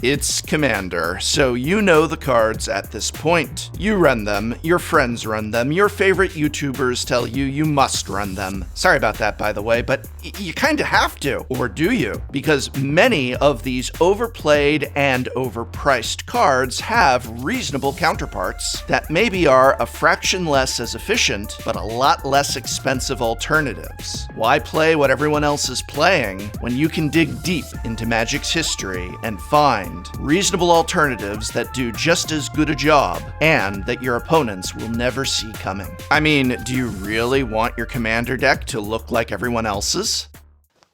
It's Commander, so you know the cards at this point. You run them, your friends run them, your favorite YouTubers tell you you must run them. Sorry about that, by the way, but you kinda have to. Or do you? Because many of these overplayed and overpriced cards have reasonable counterparts that maybe are a fraction less as efficient, but a lot less expensive alternatives. Why play what everyone else is playing when you can dig deep into Magic's history and find reasonable alternatives that do just as good a job and that your opponents will never see coming? I mean, do you really want your Commander deck to look like everyone else's?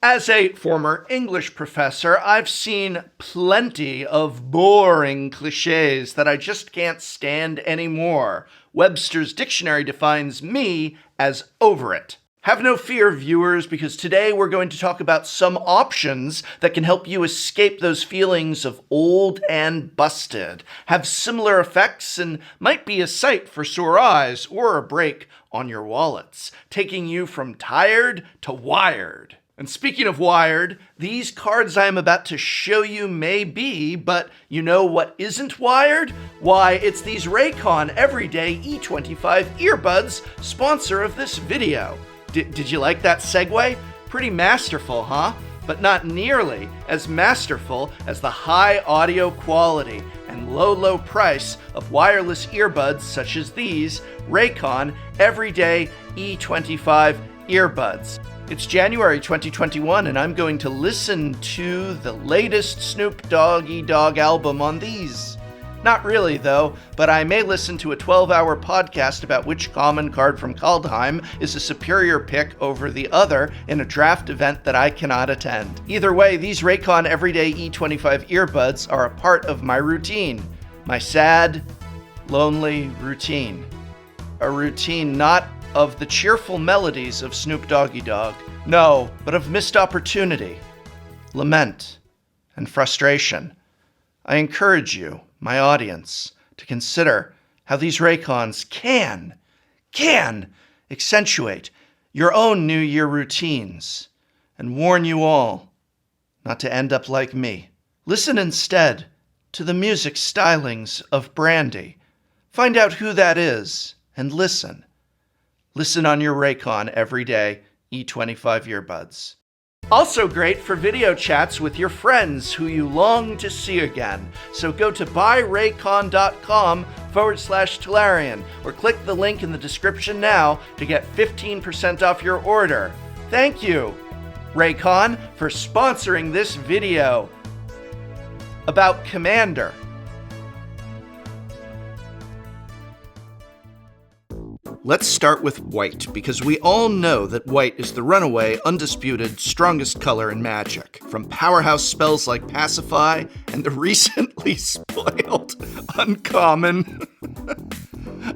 As a former English professor, I've seen plenty of boring cliches that I just can't stand anymore. Webster's dictionary defines me as over it. Have no fear, viewers, because today we're going to talk about some options that can help you escape those feelings of old and busted, have similar effects, and might be a sight for sore eyes or a break on your wallets, taking you from tired to wired. And speaking of wired, these cards I am about to show you may be, but you know what isn't wired? Why, it's these Raycon Everyday E25 earbuds, sponsor of this video. Did you like that segue? Pretty masterful, huh? But not nearly as masterful as the high audio quality and low price of wireless earbuds such as these Raycon Everyday E25 earbuds. It's January 2021 and I'm going to listen to the latest Snoop Doggy Dogg album on these. Not really, though, but I may listen to a 12-hour podcast about which common card from Kaldheim is a superior pick over the other in a draft event that I cannot attend. Either way, these Raycon Everyday E25 earbuds are a part of my routine. My sad, lonely routine. A routine not of the cheerful melodies of Snoop Doggy Dogg, no, but of missed opportunity, lament, and frustration. I encourage you, my audience, to consider how these Raycons can accentuate your own New Year routines and warn you all not to end up like me. Listen instead to the music stylings of Brandy. Find out who that is and listen. Listen on your Raycon Everyday E25 earbuds. Also great for video chats with your friends who you long to see again. So go to buyraycon.com/Tolarian or click the link in the description now to get 15% off your order. Thank you, Raycon, for sponsoring this video about Commander. Let's start with white, because we all know that white is the runaway, undisputed, strongest color in Magic. From powerhouse spells like Pacify and the recently spoiled Uncommon.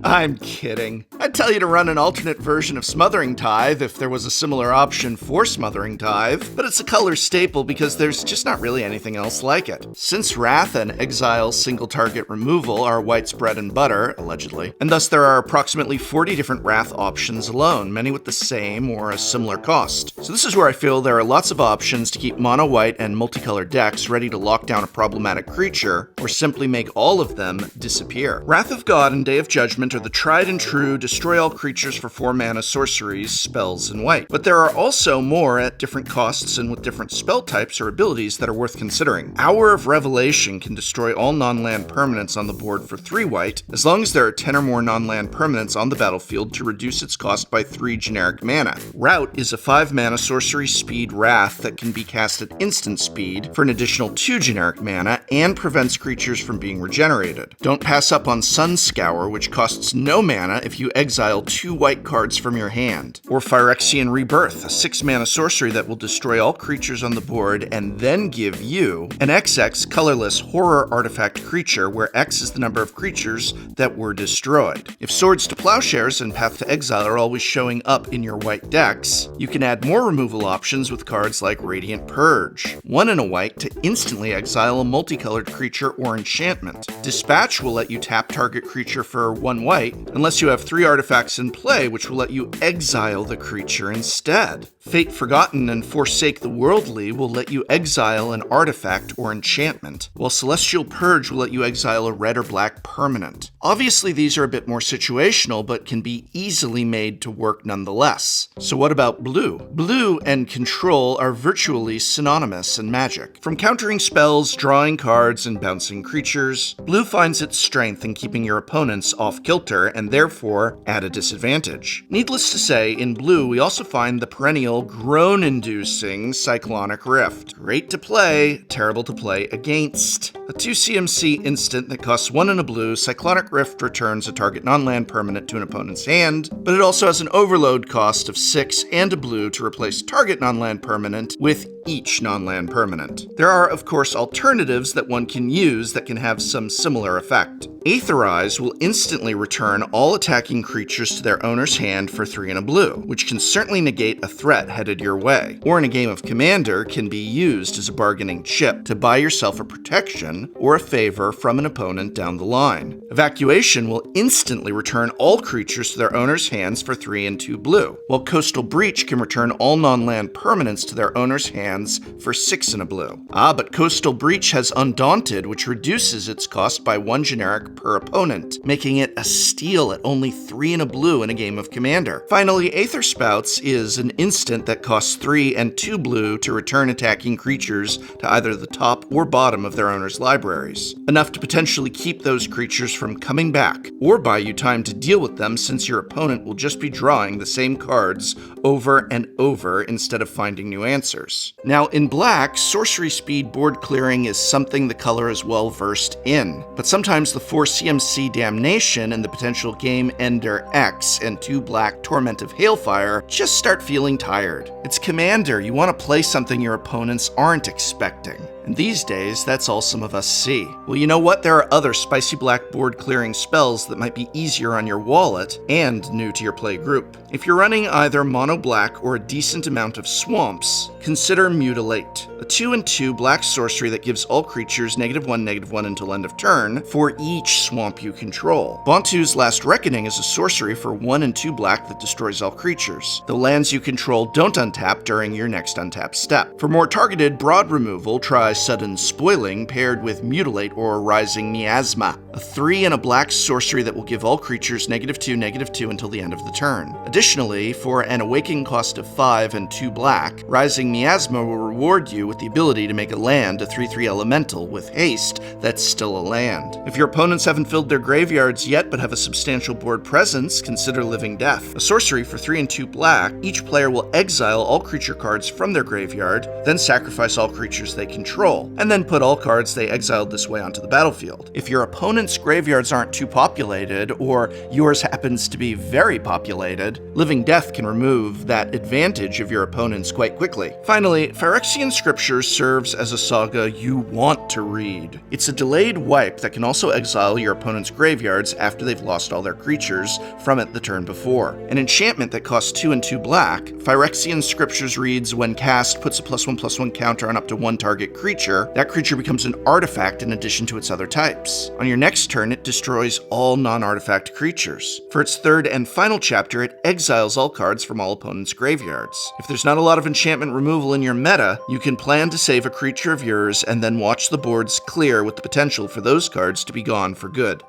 I'm kidding. I'd tell you to run an alternate version of Smothering Tithe if there was a similar option for Smothering Tithe, but it's a color staple because there's just not really anything else like it. Since Wrath and Exile's single target removal are white's bread and butter, allegedly, and thus there are approximately 40 different Wrath options alone, many with the same or a similar cost. So this is where I feel there are lots of options to keep mono white and multicolored decks ready to lock down a problematic creature, or simply make all of them disappear. Wrath of God and Day of Judgment are the tried and true destroy all creatures for 4 mana sorceries spells in white. But there are also more at different costs and with different spell types or abilities that are worth considering. Hour of Revelation can destroy all non-land permanents on the board for 3 white, as long as there are 10 or more non-land permanents on the battlefield to reduce its cost by 3 generic mana. Rout is a 5 mana sorcery speed Wrath that can be cast at instant speed for an additional 2 generic mana and prevents creatures from being regenerated. Don't pass up on Sunscour, which costs no mana if you exile 2 white cards from your hand. Or Phyrexian Rebirth, a 6 mana sorcery that will destroy all creatures on the board and then give you an XX colorless horror artifact creature where X is the number of creatures that were destroyed. If Swords to Plowshares and Path to Exile are always showing up in your white decks, you can add more removal options with cards like Radiant Purge. 1 and a white to instantly exile a multicolored creature or enchantment. Dispatch will let you tap target creature for 1 white, unless you have 3 artifacts in play which will let you exile the creature instead. Fate Forgotten and Forsake the Worldly will let you exile an artifact or enchantment, while Celestial Purge will let you exile a red or black permanent. Obviously, these are a bit more situational, but can be easily made to work nonetheless. So what about blue? Blue and control are virtually synonymous in Magic. From countering spells, drawing cards, and bouncing creatures, blue finds its strength in keeping your opponents off kilter and therefore at a disadvantage. Needless to say, in blue we also find the perennial groan-inducing Cyclonic Rift. Great to play, terrible to play against. A 2 CMC instant that costs 1 and a blue, Cyclonic Rift returns a target non-land permanent to an opponent's hand, but it also has an overload cost of 6 and a blue to replace target non-land permanent with each non-land permanent. There are, of course, alternatives that one can use that can have some similar effect. Aetherize will instantly return all attacking creatures to their owner's hand for 3 and a blue, which can certainly negate a threat headed your way, or in a game of Commander can be used as a bargaining chip to buy yourself a protection or a favor from an opponent down the line. Evacuation will instantly return all creatures to their owner's hands for 3 and 2 blue, while Coastal Breach can return all non-land permanents to their owner's hands for 6 and a blue. But Coastal Breach has Undaunted, which reduces its cost by 1 generic per opponent, making it a steal at only 3 and a blue in a game of Commander. Finally, Aether Spouts is an instant that costs 3 and 2 blue to return attacking creatures to either the top or bottom of their owner's libraries, enough to potentially keep those creatures from coming back, or buy you time to deal with them since your opponent will just be drawing the same cards over and over instead of finding new answers. Now, in black, sorcery speed board clearing is something the color is well versed in, but sometimes the 4 CMC Damnation and the potential Game Ender X and 2 black Torment of Hailfire just start feeling tired. It's Commander, you want to play something your opponents aren't expecting. And these days, that's all some of us see. Well, you know what? There are other spicy black board clearing spells that might be easier on your wallet and new to your play group. If you're running either mono black or a decent amount of swamps, consider Mutilate, a 2 and 2 black sorcery that gives all creatures -1/-1 until end of turn for each swamp you control. Bontu's Last Reckoning is a sorcery for 1 and 2 black that destroys all creatures. The lands you control don't untap during your next untap step. For more targeted broad removal, try Sudden Spoiling paired with Mutilate or Rising Miasma, a 3 and a black sorcery that will give all creatures -2/-2 until the end of the turn. Additionally, for an awakening cost of 5 and 2 black, Rising Miasma will reward you with the ability to make a land a 3/3 elemental with haste that's still a land. If your opponents haven't filled their graveyards yet but have a substantial board presence, consider Living Death, a sorcery for 3 and 2 black. Each player will exile all creature cards from their graveyard, then sacrifice all creatures they control, and then put all cards they exiled this way onto the battlefield. If your opponent's graveyards aren't too populated, or yours happens to be very populated, Living Death can remove that advantage of your opponents quite quickly. Finally, Phyrexian Scriptures serves as a saga you want to read. It's a delayed wipe that can also exile your opponent's graveyards after they've lost all their creatures from it the turn before. An enchantment that costs 2 and 2 black, Phyrexian Scriptures reads, when cast, puts a +1/+1 counter on up to 1 target creature. That creature becomes an artifact in addition to its other types. On your next turn, it destroys all non-artifact creatures. For its 3rd and final chapter, it exiles all cards from all opponents' graveyards. If there's not a lot of enchantment removal in your meta, you can plan to save a creature of yours and then watch the boards clear with the potential for those cards to be gone for good.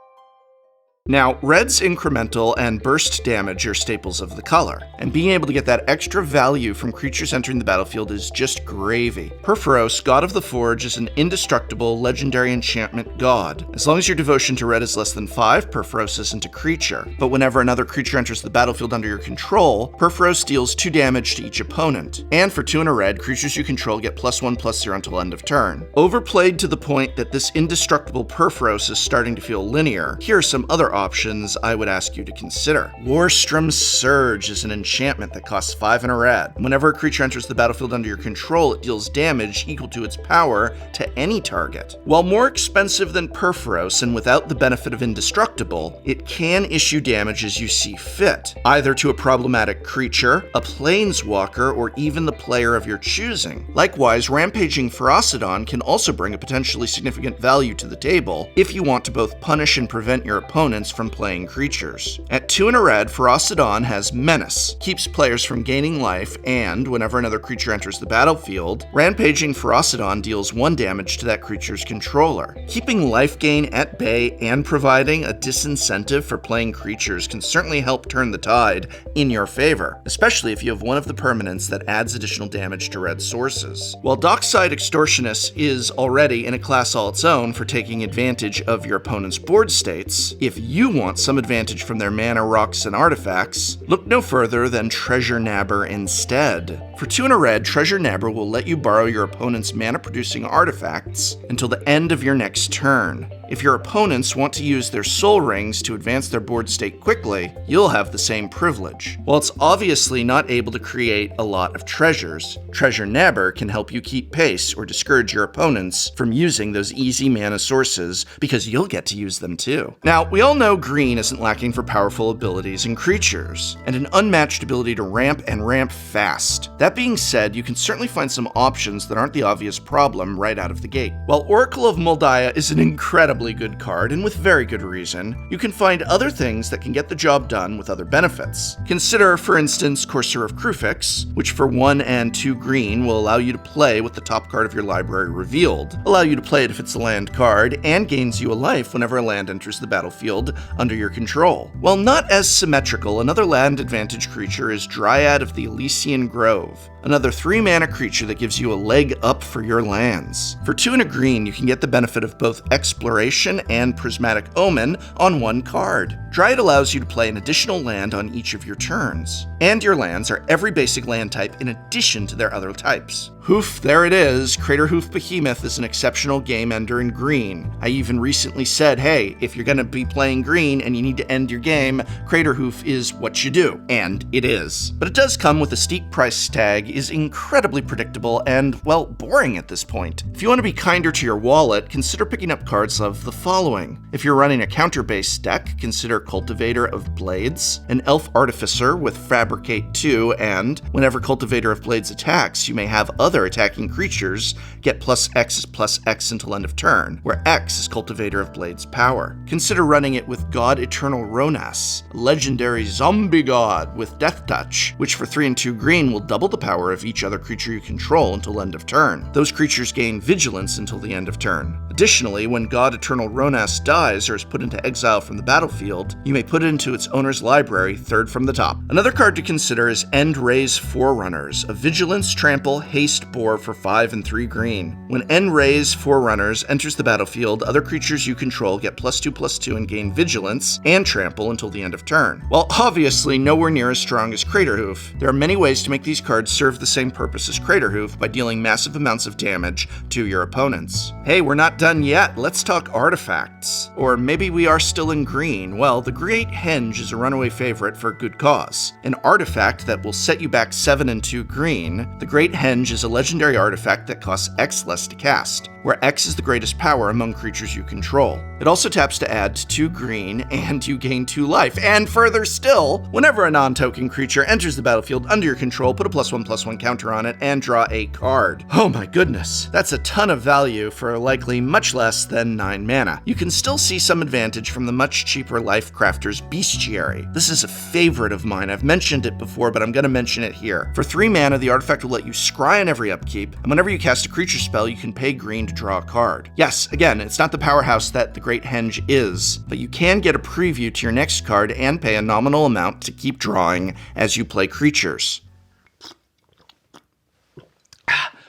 Now, red's incremental and burst damage are staples of the color, and being able to get that extra value from creatures entering the battlefield is just gravy. Purphoros, God of the Forge, is an indestructible legendary enchantment god. As long as your devotion to red is less than 5, Purphoros isn't a creature. But whenever another creature enters the battlefield under your control, Purphoros deals 2 damage to each opponent. And for 2 and a red, creatures you control get +1/+0 until end of turn. Overplayed to the point that this indestructible Purphoros is starting to feel linear, here are some other options I would ask you to consider. Warstrom's Surge is an enchantment that costs 5 and a red. Whenever a creature enters the battlefield under your control, it deals damage equal to its power to any target. While more expensive than Purphoros and without the benefit of indestructible, it can issue damage as you see fit, either to a problematic creature, a planeswalker, or even the player of your choosing. Likewise, Rampaging Ferocidon can also bring a potentially significant value to the table if you want to both punish and prevent your opponents opponents from playing creatures. At 2 and a red, Ferocidon has Menace, keeps players from gaining life, and whenever another creature enters the battlefield, Rampaging Ferocidon deals 1 damage to that creature's controller. Keeping life gain at bay and providing a disincentive for playing creatures can certainly help turn the tide in your favor, especially if you have one of the permanents that adds additional damage to red sources. While Dockside Extortionist is already in a class all its own for taking advantage of your opponent's board states, if you want some advantage from their mana, rocks, and artifacts, look no further than Treasure Nabber instead. For 2 and a red, Treasure Nabber will let you borrow your opponent's mana-producing artifacts until the end of your next turn. If your opponents want to use their soul rings to advance their board state quickly, you'll have the same privilege. While it's obviously not able to create a lot of treasures, Treasure Nabber can help you keep pace or discourage your opponents from using those easy mana sources because you'll get to use them too. Now, we all know green isn't lacking for powerful abilities and creatures, and an unmatched ability to ramp and ramp fast. That being said, you can certainly find some options that aren't the obvious problem right out of the gate. While Oracle of Moldiah is an incredibly good card, and with very good reason, you can find other things that can get the job done with other benefits. Consider, for instance, Courser of Kruphix, which for 1 and 2 green will allow you to play with the top card of your library revealed, allow you to play it if it's a land card, and gains you a life whenever a land enters the battlefield under your control. While not as symmetrical, another land advantage creature is Dryad of the Elysian Grove, another 3-mana creature that gives you a leg up for your lands. For 2 and a green, you can get the benefit of both Exploration and Prismatic Omen on 1 card. Dryad allows you to play an additional land on each of your turns, and your lands are every basic land type in addition to their other types. Hoof, there it is. Craterhoof Behemoth is an exceptional game ender in green. I even recently said, hey, if you're gonna be playing green and you need to end your game, Craterhoof is what you do. And it is. But it does come with a steep price tag, is incredibly predictable, and, well, boring at this point. If you want to be kinder to your wallet, consider picking up cards of the following. If you're running a counter-based deck, consider Cultivator of Blades, an Elf Artificer with Fabricate 2, and whenever Cultivator of Blades attacks, you may have other attacking creatures get +X until end of turn, where X is Cultivator of Blades' power. Consider running it with God Eternal Ronas, a legendary zombie god with Death Touch, which for 3 and 2 green will double the power of each other creature you control until end of turn. Those creatures gain Vigilance until the end of turn. Additionally, when God Eternal Ronas dies or is put into exile from the battlefield, you may put it into its owner's library, 3rd from the top. Another card to consider is End-Raze Forerunners, a Vigilance, Trample, Haste boar for 5 and 3 green. When End-Raze Forerunners enters the battlefield, other creatures you control get +2/+2 and gain Vigilance and Trample until the end of turn. While obviously nowhere near as strong as Craterhoof, there are many ways to make these cards serve the same purpose as Craterhoof by dealing massive amounts of damage to your opponents. Hey, we're not done yet. Let's talk artifacts. Or maybe we are still in green. Well, the Great Henge is a runaway favorite for a good cause. An artifact that will set you back 7 and 2 green, the Great Henge is a legendary artifact that costs X less to cast, where X is the greatest power among creatures you control. It also taps to add 2 green, and you gain 2 life. And further still, whenever a non-token creature enters the battlefield under your control, put a +1/+1 counter on it and draw a card. Oh my goodness, that's a ton of value for likely much less than 9 mana. You can still see some advantage from the much cheaper Life Crafter's Bestiary. This is a favorite of mine. I've mentioned it before, but I'm going to mention it here. For 3 mana, the artifact will let you scry on every upkeep, and whenever you cast a creature spell, you can pay green to draw a card. Yes, again, it's not the powerhouse that the Great Henge is, but you can get a preview to your next card and pay a nominal amount to keep drawing as you play creatures.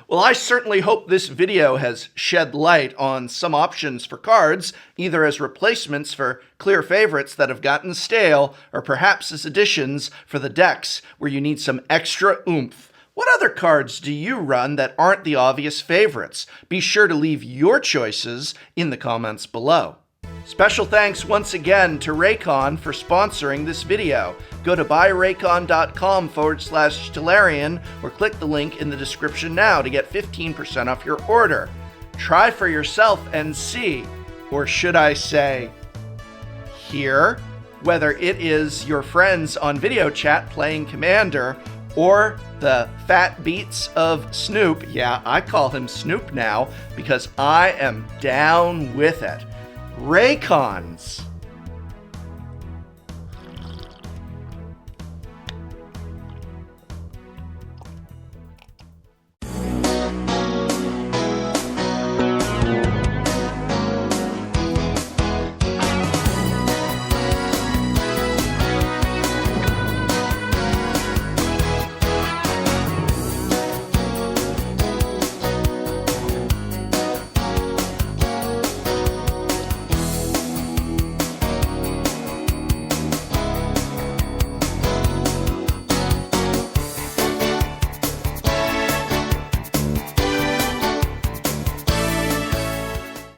Well, I certainly hope this video has shed light on some options for cards, either as replacements for clear favorites that have gotten stale, or perhaps as additions for the decks where you need some extra oomph. What other cards do you run that aren't the obvious favorites? Be sure to leave your choices in the comments below. Special thanks once again to Raycon for sponsoring this video. Go to buyraycon.com/Tolarian or click the link in the description now to get 15% off your order. Try for yourself and see, or should I say, hear, whether it is your friends on video chat playing Commander or the fat beats of Snoop. Yeah, I call him Snoop now because I am down with it. Raycons.